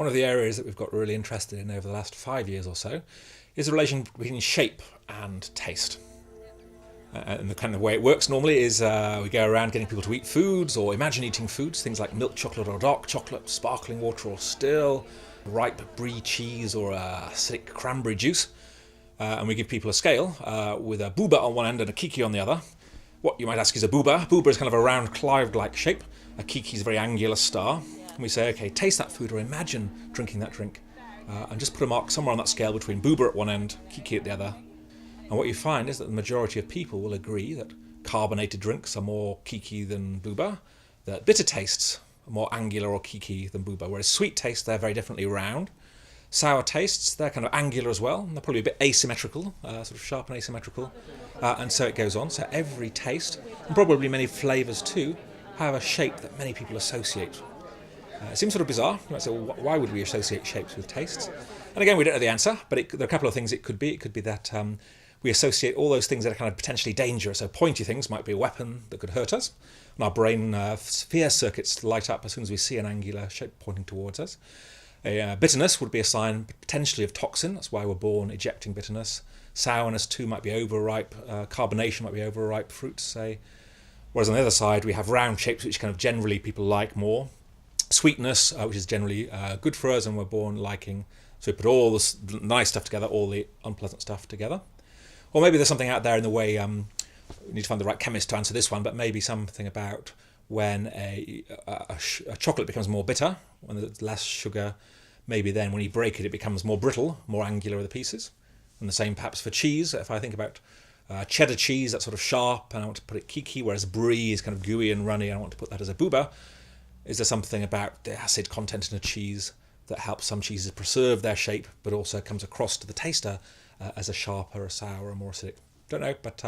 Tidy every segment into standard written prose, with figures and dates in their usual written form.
One of the areas that we've got really interested in over the last 5 years or so is the relation between shape and taste. And the kind of way it works normally is we go around getting people to eat foods or imagine eating foods, things like milk chocolate or dark chocolate, sparkling water or still, ripe brie cheese or acidic cranberry juice. And we give people a scale with a booba on one end and a kiki on the other. What you might ask is a booba. Booba is kind of a round cloud-like shape. A kiki is a very angular star. And we say, okay, taste that food or imagine drinking that drink. And just put a mark somewhere on that scale between booba at one end, kiki at the other. And what you find is that the majority of people will agree that carbonated drinks are more kiki than booba, that bitter tastes are more angular or kiki than booba, whereas sweet tastes, they're very definitely round. Sour tastes, they're kind of angular as well, and they're probably a bit asymmetrical, sort of sharp and asymmetrical, and so it goes on. So every taste, and probably many flavours too, have a shape that many people associate. It seems sort of bizarre. You might say, well, why would we associate shapes with tastes? And again, we don't know the answer, but there are a couple of things it could be. It could be that we associate all those things that are kind of potentially dangerous. So pointy things might be a weapon that could hurt us. And our brain fear circuits light up as soon as we see an angular shape pointing towards us. Bitterness would be a sign potentially of toxin. That's why we're born ejecting bitterness. Sourness too might be overripe. Carbonation might be overripe fruits, say. Whereas on the other side, we have round shapes, which kind of generally people like more. Sweetness, which is generally good for us and we're born liking. So we put all the nice stuff together, all the unpleasant stuff together. Or maybe there's something out there in the way, we need to find the right chemist to answer this one, but maybe something about when a chocolate becomes more bitter, when there's less sugar, maybe then when you break it, it becomes more brittle, more angular are the pieces. And the same perhaps for cheese. If I think about cheddar cheese, that's sort of sharp, and I want to put it kiki, whereas brie is kind of gooey and runny, and I want to put that as a booba. Is there something about the acid content in a cheese that helps some cheeses preserve their shape, but also comes across to the taster as a sharper, a sour, or more acidic? Don't know, but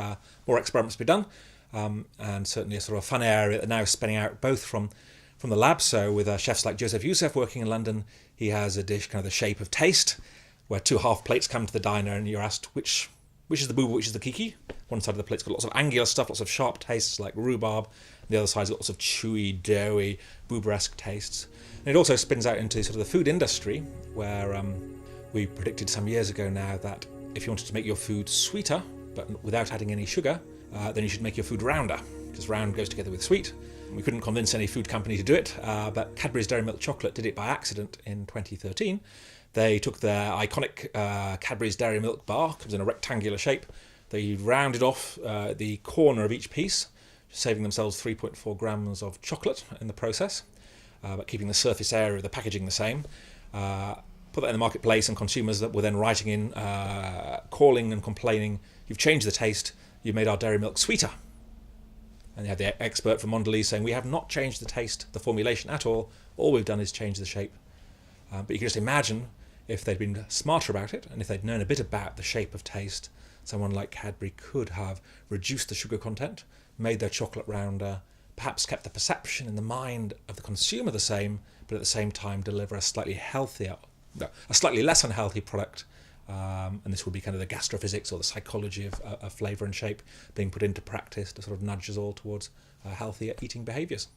more experiments to be done, and certainly a sort of fun area that now is spinning out both from the lab. So with chefs like Joseph Youssef working in London, he has a dish kind of the shape of taste, where 2 half plates come to the diner and you're asked which is the booba, which is the kiki. One side of the plate's got lots of angular stuff, lots of sharp tastes like rhubarb. The other side's got lots of chewy, doughy, booba-esque tastes. And it also spins out into sort of the food industry, where we predicted some years ago now that if you wanted to make your food sweeter, but without adding any sugar, then you should make your food rounder, because round goes together with sweet. We couldn't convince any food company to do it, but Cadbury's Dairy Milk Chocolate did it by accident in 2013. They took their iconic Cadbury's Dairy Milk bar, comes in a rectangular shape. They rounded off the corner of each piece, saving themselves 3.4 grams of chocolate in the process, but keeping the surface area of the packaging the same. Put that in the marketplace, and consumers that were then writing in, calling and complaining, you've changed the taste, you've made our dairy milk sweeter. And you had the expert from Mondelez saying, we have not changed the taste, the formulation at all we've done is change the shape. But you can just imagine if they'd been smarter about it, and if they'd known a bit about the shape of taste, someone like Cadbury could have reduced the sugar content, made their chocolate rounder, perhaps kept the perception in the mind of the consumer the same, but at the same time deliver a slightly less unhealthy product. And this would be kind of the gastrophysics or the psychology of flavour and shape being put into practice to sort of nudge us all towards healthier eating behaviours.